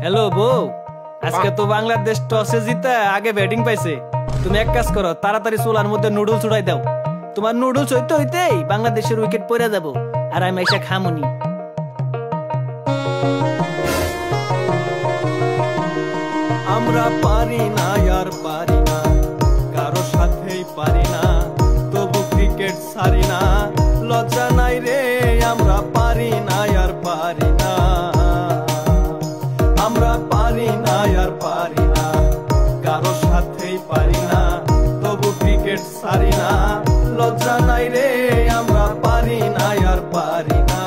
Hello বউ, আজকে তো বাংলাদেশ টসে জিতে আগে ব্যাটিং পাইছে। তুমি এক কাজ করো, তাড়াতাড়ি চুলার মধ্যে নুডলস উড়াই দাও। তোমার নুডলস হইতে হইতেই বাংলাদেশের উইকেট পড়ে যাব, আর আমি এসে খামুনি। আমরা পারি না আর পারি না, কারো সাথেই পারি না, তবু ক্রিকেট ছাড়ি না। লজ্জা নাই রে, আমরা পারি না আর পারি না। আমরা পারি না আর পারি না, কারো সাথেই পারি না, তবু ক্রিকেট ছাড়ি না। লজ্জা নাই রে, আমরা পারি না আর পারি না।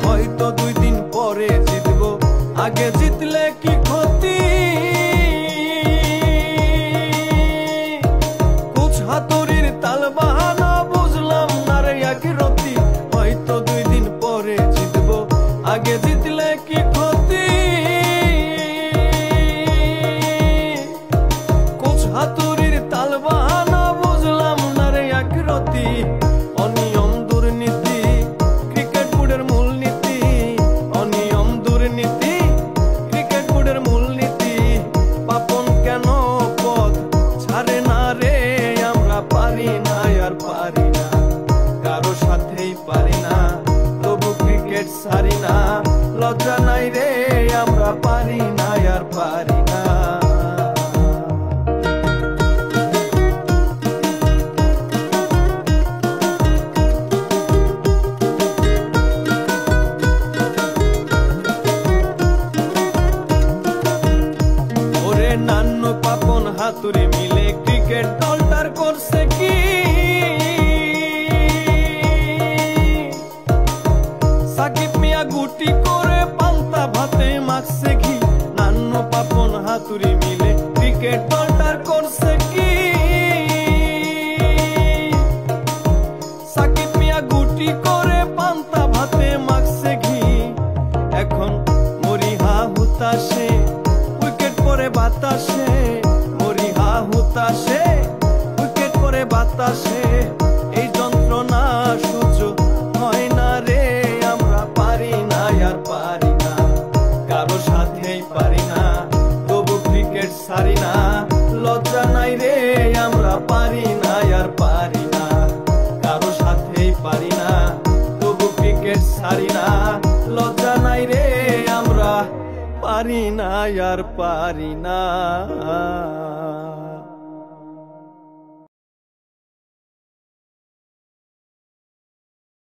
হয়তো 2 দিন পরে জিতবো, আগে জিতলে কি ক্ষতি? কুছ হাতুড়ির তাল বাহানা বুঝলাম না রে একরতি। হয়তো 2 দিন পরে জিতবো, আগে জিতলে কি ক্ষতি? কুছ হাতুড়ির তাল বাহানা বুঝলাম না রে একরতি। অনিয়ম দুর্নীতি ক্রিকেট বোর্ডের মূলনীতি, অনিয়ম দুর্নীতি ক্রিকেট বোর্ডের মূলনীতি। পাপন কেন পথ ছাড়ে না রে, আমরা পারি না আর পারি না, কারো সাথেই পারি না, তবু ক্রিকেট ছাড়ি না। লজ্জা নাই রে, আমরা পারি না আর পারি না। নান্ন পাপন হাতুড়ে মিলে ক্রিকেট দলটার করছে কি? সাকিব মিয়া গুটি করে পান্তা ভাতে মাখছে ঘি। নান্ন পাপন হাতুড়ে মিলে ক্রিকেট দলটার করছে কি? সাকিব মিয়া গুটি করে পান্তা ভাতে মাখছে ঘি। এখন মরিহা হুতাশে উইকেট পরে বাতাসে, মরিহা হুতাশে উইকেট পরে বাতাসে। এই যন্ত্রণা সহ্য হয় না রে, আমরা পারি না আর পারি না, কারো সাথেই পারি না, তবু ক্রিকেট ছাড়ি না। লজ্জা নাই রে, আমরা পারি না আর পারি না, কারো সাথেই পারি না, তবু ক্রিকেট ছাড়ি না। লজ্জা নাই রে, আমরা পারি না আর পারি না।